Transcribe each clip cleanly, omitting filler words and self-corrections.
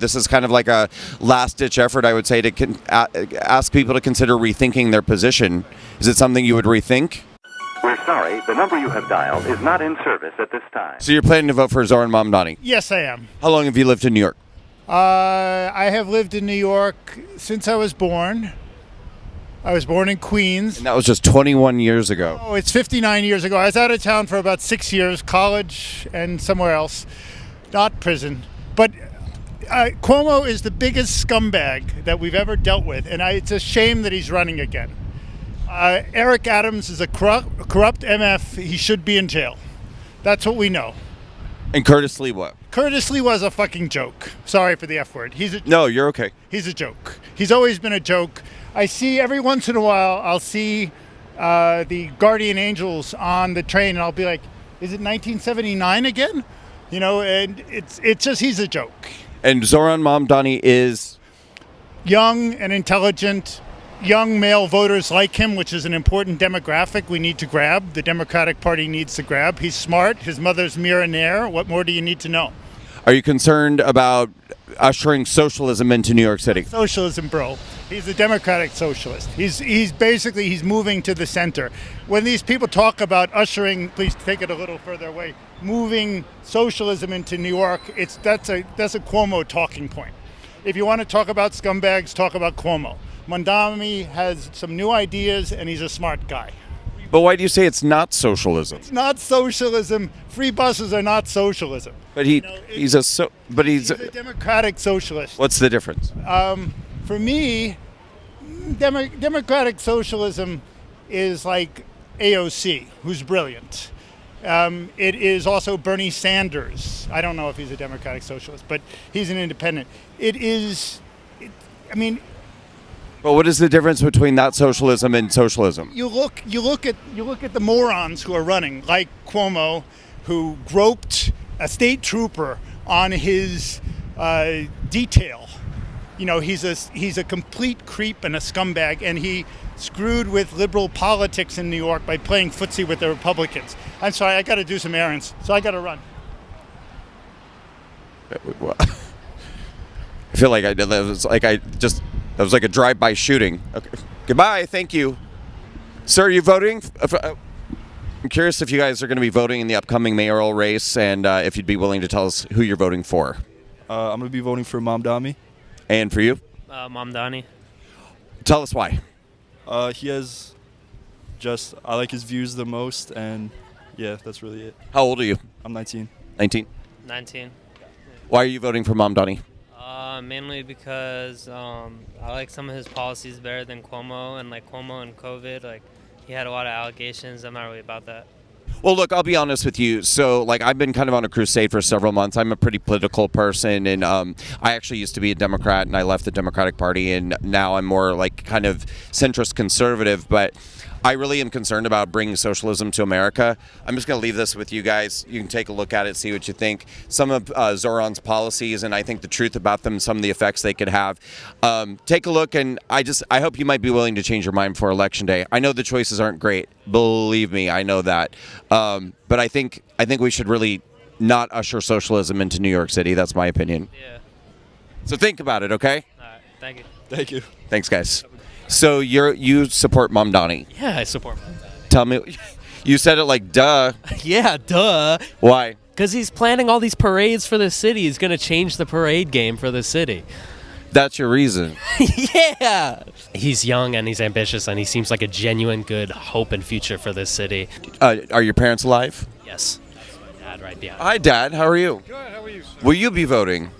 This is kind of like a last-ditch effort, I would say, to ask people to consider rethinking their position. Is it something you would rethink? We're sorry, the number you have dialed is not in service at this time. So you're planning to vote for Zohran Mamdani? Yes, I am. How long have you lived in New York? I have lived in New York since I was born. I was born in Queens. And that was just 21 years ago. Oh, it's 59 years ago. I was out of town for about 6 years, college and somewhere else, not prison. But Cuomo is the biggest scumbag that we've ever dealt with, and it's a shame that he's running again. Eric Adams is a corrupt MF. He should be in jail. That's what we know. And Curtis Lee what? Curtis Lee was a fucking joke. Sorry for the F word. No, you're okay. He's a joke. He's always been a joke. I see every once in a while, I'll see the Guardian Angels on the train, and I'll be like, is it 1979 again? You know, and it's just, he's a joke. And Zohran Mamdani is? Young and intelligent. Young male voters like him, which is an important demographic we need to grab. The Democratic Party needs to grab. He's smart. His mother's millionaire. What more do you need to know? Are you concerned about ushering socialism into New York City? Socialism, bro. He's a democratic socialist. He's basically moving to the center. When these people talk about ushering, please take it a little further away, moving socialism into New York, that's a Cuomo talking point. If you want to talk about scumbags, talk about Cuomo. Mamdani has some new ideas, and he's a smart guy. But why do you say it's not socialism? It's not socialism. Free buses are not socialism. But he's a democratic socialist. What's the difference? For me, democratic socialism is like AOC, who's brilliant. It is also Bernie Sanders. I don't know if he's a democratic socialist, but he's an independent. But what is the difference between that socialism and socialism? You look at the morons who are running, like Cuomo, who groped a state trooper on his detail. You know, he's a complete creep and a scumbag, and he screwed with liberal politics in New York by playing footsie with the Republicans. I'm sorry, I got to do some errands, so I got to run. I feel like that was like a drive-by shooting. Okay. Goodbye, thank you. Sir, are you voting? I'm curious if you guys are going to be voting in the upcoming mayoral race, and if you'd be willing to tell us who you're voting for. I'm going to be voting for Mamdani. And for you? Mamdani. Tell us why. I like his views the most, and yeah, that's really it. How old are you? I'm 19. 19? 19. Why are you voting for Mamdani? Mainly because I like some of his policies better than Cuomo, and like Cuomo and COVID, like he had a lot of allegations. I'm not really about that. Well, look, I'll be honest with you. So, like, I've been kind of on a crusade for several months. I'm a pretty political person, and I actually used to be a Democrat, and I left the Democratic Party, and now I'm more like kind of centrist conservative, but I really am concerned about bringing socialism to America. I'm just going to leave this with you guys. You can take a look at it, see what you think. Some of Zohran's policies, and I think the truth about them, some of the effects they could have. Take a look, and I hope you might be willing to change your mind for Election Day. I know the choices aren't great. Believe me, I know that. But I think we should really not usher socialism into New York City. That's my opinion. Yeah. So think about it, okay? All right. Thank you. Thank you. Thanks, guys. So you support Mamdani? Yeah, I support Mamdani. Tell me, you said it like duh. Yeah, duh. Why? Because he's planning all these parades for the city. He's going to change the parade game for the city. That's your reason. Yeah. He's young and he's ambitious and he seems like a genuine good hope and future for this city. Are your parents alive? Yes. My dad right behind. Hi, Dad. How are you? Good. How are you, sir? Will you be voting?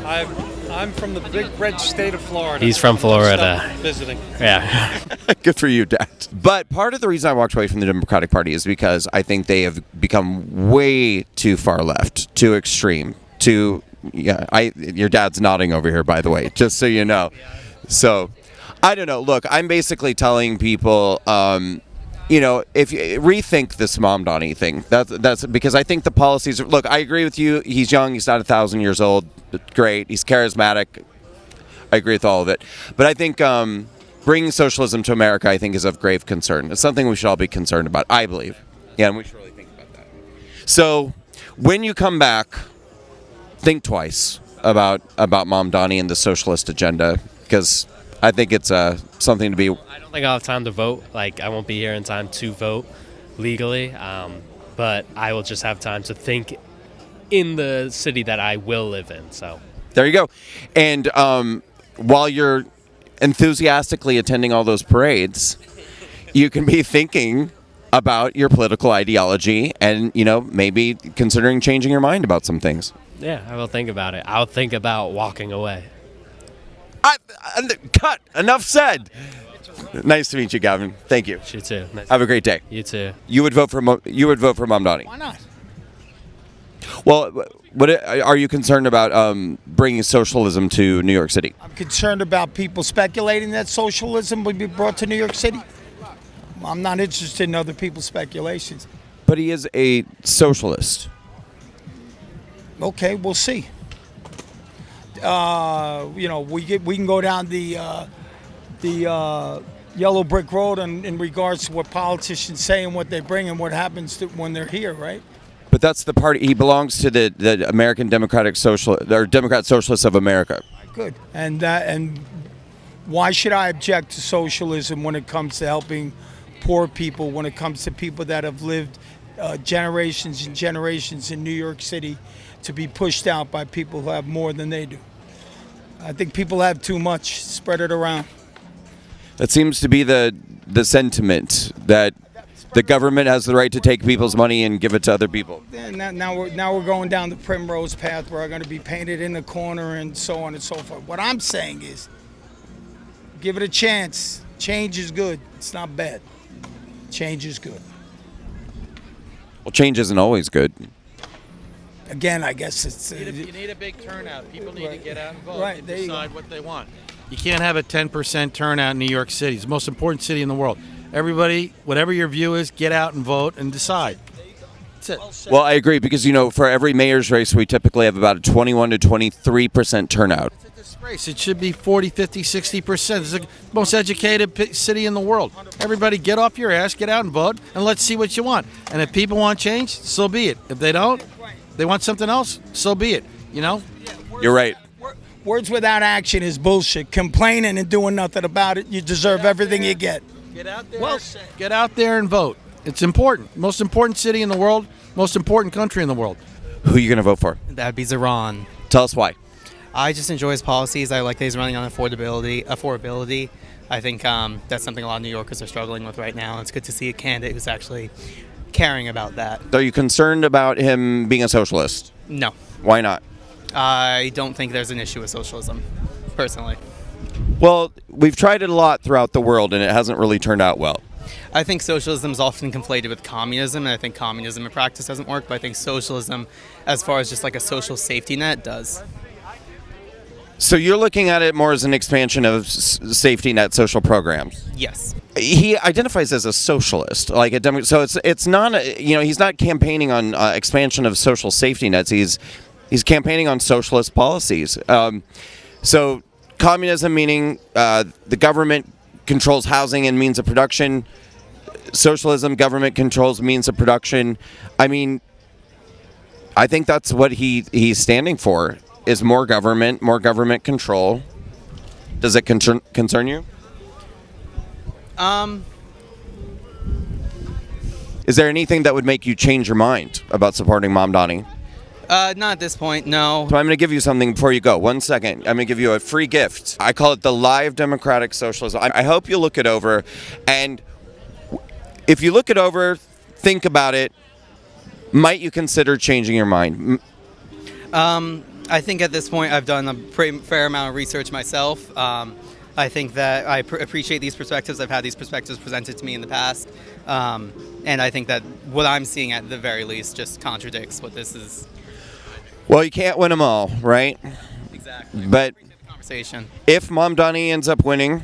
I'm from the big red state of Florida. He's from Florida. Visiting. Yeah. Good for you, Dad. But part of the reason I walked away from the Democratic Party is because I think they have become way too far left, too extreme, too... Yeah, your dad's nodding over here, by the way, just so you know. So, I don't know. Look, I'm basically telling people, if you rethink this Mamdani thing. That's because I think the policies. Look, I agree with you. He's young. He's not 1,000 years old. Great. He's charismatic. I agree with all of it. But I think bringing socialism to America, I think, is of grave concern. It's something we should all be concerned about. I believe. Yeah, and we should really think about that. So, when you come back. Think twice, about Mamdani and the socialist agenda? Because I think it's something to be. I don't think I'll have time to vote. Like, I won't be here in time to vote legally, but I will just have time to think in the city that I will live in. So There you go. And while you're enthusiastically attending all those parades, you can be thinking about your political ideology and, maybe considering changing your mind about some things. yeah, I will think about it. I'll think about walking away. Cut. Enough said. Nice to meet you, Gavin. Thank you. You too. Nice. Have a great day. You too. You would vote for Mamdani. Why not? Well, what are you concerned about bringing socialism to New York City? I'm concerned about people speculating that socialism would be brought to New York City. I'm not interested in other people's speculations. But he is a socialist. Okay, we'll see. We can go down the yellow brick road in regards to what politicians say and what they bring and what happens when they're here, right? But that's the party. He belongs to the American Democratic Democrat Socialists of America. Good. And why should I object to socialism when it comes to helping poor people, when it comes to people that have lived generations and generations in New York City to be pushed out by people who have more than they do? I think people have too much. Spread it around. That seems to be the sentiment that the government has the right to take people's money and give it to other people. And now we're going down the primrose path where we're going to be painted in the corner and so on and so forth. What I'm saying is, give it a chance. Change is good. It's not bad. Change is good. Well, change isn't always good. Again, I guess it's... You need a big turnout. People need to get out and vote Right, and there you decide what they want. You can't have a 10% turnout in New York City. It's the most important city in the world. Everybody, whatever your view is, get out and vote and decide. That's it. Well, I agree because, for every mayor's race, we typically have about a 21 to 23% turnout. It's a disgrace. It should be 40, 50, 60%. It's the most educated city in the world. Everybody get off your ass, get out and vote, and let's see what you want. And if people want change, so be it. If they don't, they want something else, so be it. You're right. Words without action is bullshit. Complaining and doing nothing about it, you deserve everything you get. Get out there. Get out there and vote. It's important. Most important city in the world. Most important country in the world. Who are you going to vote for? That'd be Zohran. Tell us why. I just enjoy his policies. I like that he's running on affordability. I think that's something a lot of New Yorkers are struggling with right now. And it's good to see a candidate who's actually caring about that. Are you concerned about him being a socialist? No. Why not? I don't think there's an issue with socialism, personally. Well, we've tried it a lot throughout the world, and it hasn't really turned out well. I think socialism is often conflated with communism, and I think communism in practice doesn't work, but I think socialism, as far as just like a social safety net, does. So you're looking at it more as an expansion of safety net social programs. Yes. He identifies as a socialist, so it's not he's not campaigning on expansion of social safety nets. He's campaigning on socialist policies. So communism meaning the government controls housing and means of production. Socialism, government controls means of production. I mean, I think that's what he's standing for. Is more government control. Does it concern you? Is there anything that would make you change your mind about supporting Mamdani? Not at this point, no. So I'm going to give you something before you go. 1 second. I'm going to give you a free gift. I call it the Live Democratic Socialism. I hope you look it over. And if you look it over, think about it, might you consider changing your mind? I think at this point I've done a fair amount of research myself. I think that I appreciate these perspectives. I've had these perspectives presented to me in the past. And I think that what I'm seeing at the very least just contradicts what this is. Well, you can't win them all, right? Exactly. But conversation. If Mamdani ends up winning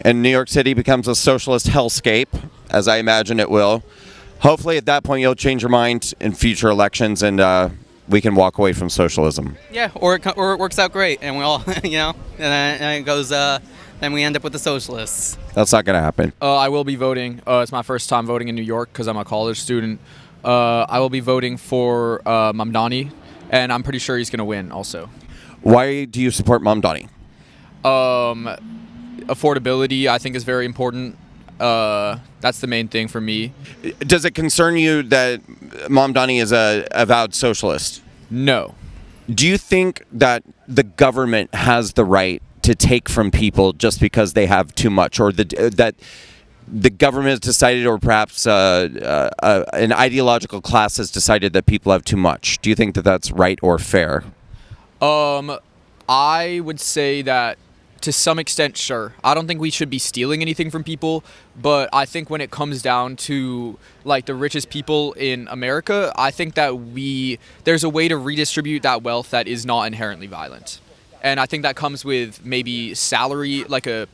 and New York City becomes a socialist hellscape, as I imagine it will, hopefully at that point you'll change your mind in future elections and we can walk away from socialism. Yeah, or it works out great and we all, and then it goes, then we end up with the socialists. That's not going to happen. I will be voting. It's my first time voting in New York because I'm a college student. I will be voting for Mamdani, and I'm pretty sure he's going to win also. Why do you support Mamdani? Affordability, I think, is very important. That's the main thing for me. Does it concern you that Mamdani is a avowed socialist? No. Do you think that the government has the right to take from people just because they have too much, or that the government has decided, or perhaps an ideological class has decided that people have too much? Do you think that that's right or fair? I would say that to some extent, sure. I don't think we should be stealing anything from people, but I think when it comes down to like the richest people in America, I think that there's a way to redistribute that wealth that is not inherently violent. And I think that comes with maybe salary, like a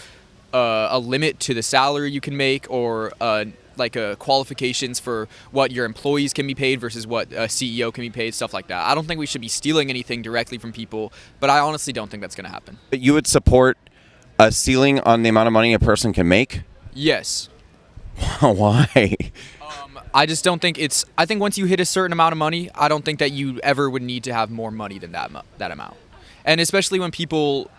limit to the salary you can make, or qualifications for what your employees can be paid versus what a CEO can be paid, stuff like that. I don't think we should be stealing anything directly from people, but I honestly don't think that's going to happen. But you would support a ceiling on the amount of money a person can make? Yes. Why? I just don't think I think once you hit a certain amount of money, I don't think that you ever would need to have more money than that amount. And especially when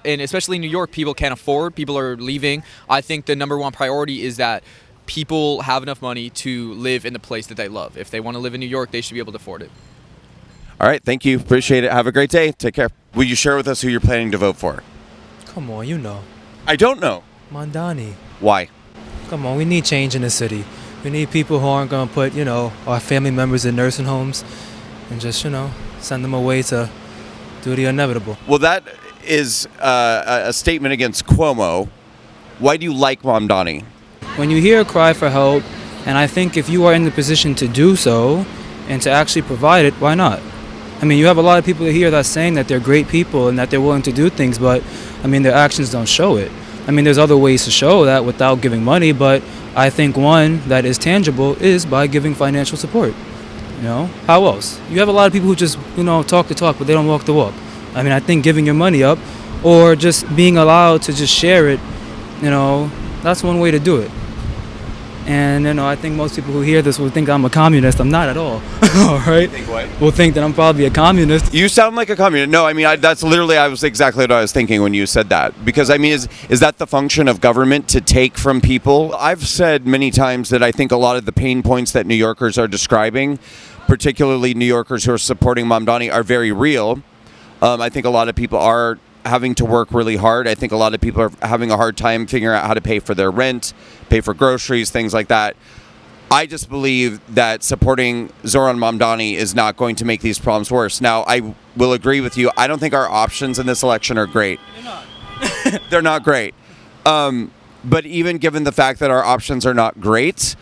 especially in New York, people can't afford, people are leaving. I think the number one priority is that people have enough money to live in the place that they love. If they want to live in New York, they should be able to afford it. All right, thank you. Appreciate it. Have a great day. Take care. Will you share with us who you're planning to vote for? Come on, you know. I don't know. Mamdani. Why? Come on, we need change in the city. We need people who aren't going to put, our family members in nursing homes and just, send them away to do the inevitable. Well, that is a statement against Cuomo. Why do you like Mamdani? When you hear a cry for help, and I think if you are in the position to do so and to actually provide it, why not? I mean, you have a lot of people here that's saying that they're great people and that they're willing to do things, but, their actions don't show it. There's other ways to show that without giving money, but I think one that is tangible is by giving financial support. How else? You have a lot of people who just, talk the talk, but they don't walk the walk. I think giving your money up or just being allowed to just share it, that's one way to do it. And, I think most people who hear this will think I'm a communist. I'm not at all. All right? Think what? Will think that I'm probably a communist. You sound like a communist. No, that's literally, I was exactly what I was thinking when you said that. Because, is that the function of government, to take from people? I've said many times that I think a lot of the pain points that New Yorkers are describing, particularly New Yorkers who are supporting Mamdani, are very real. I think a lot of people are having to work really hard. I think a lot of people are having a hard time figuring out how to pay for their rent, pay for groceries, things like that. I just believe that supporting Zohran Mamdani is not going to make these problems worse. Now, I will agree with you. I don't think our options in this election are great. They're not. They're not great. But even given the fact that our options are not great,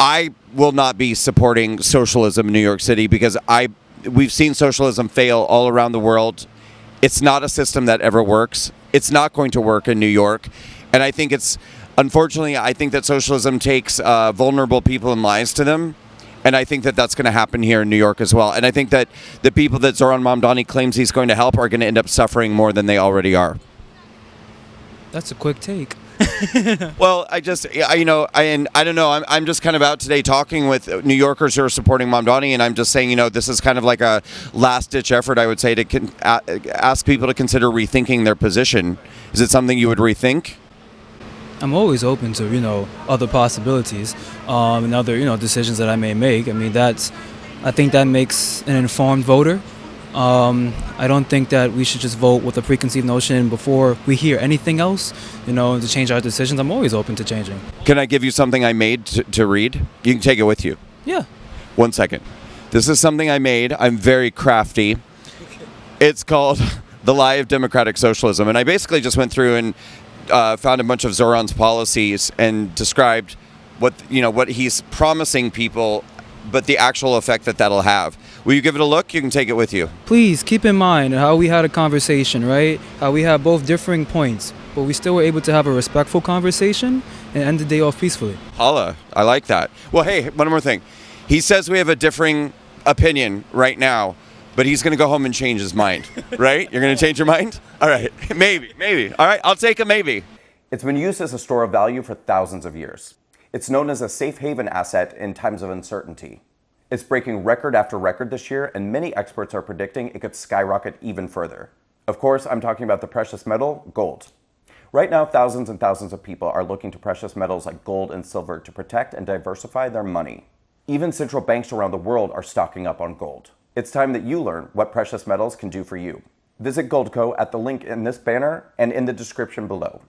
I will not be supporting socialism in New York City because we've seen socialism fail all around the world. It's not a system that ever works. It's not going to work in New York. And I think unfortunately, I think that socialism takes vulnerable people and lies to them. And I think that that's going to happen here in New York as well. And I think that the people that Zohran Mamdani claims he's going to help are going to end up suffering more than they already are. That's a quick take. Well, I don't know. I'm just kind of out today talking with New Yorkers who are supporting Mamdani, and I'm just saying, this is kind of like a last-ditch effort, I would say, to ask people to consider rethinking their position. Is it something you would rethink? I'm always open to, other possibilities and other, decisions that I may make. I think that makes an informed voter. I don't think that we should just vote with a preconceived notion before we hear anything else, to change our decisions. I'm always open to changing. Can I give you something I made to read? You can take it with you. Yeah. 1 second. This is something I made. I'm very crafty. Okay. It's called The Lie of Democratic Socialism. And I basically just went through and found a bunch of Zohran's policies and described what he's promising people, but the actual effect that'll have. Will you give it a look? You can take it with you. Please keep in mind how we had a conversation, right? How we have both differing points, but we still were able to have a respectful conversation and end the day off peacefully. Holla. I like that. Well, hey, one more thing. He says we have a differing opinion right now, but he's going to go home and change his mind, right? You're going to change your mind? All right. Maybe. All right. I'll take a maybe. It's been used as a store of value for thousands of years. It's known as a safe haven asset in times of uncertainty. It's breaking record after record this year, and many experts are predicting it could skyrocket even further. Of course, I'm talking about the precious metal, gold. Right now, thousands and thousands of people are looking to precious metals like gold and silver to protect and diversify their money. Even central banks around the world are stocking up on gold. It's time that you learn what precious metals can do for you. Visit Goldco at the link in this banner and in the description below.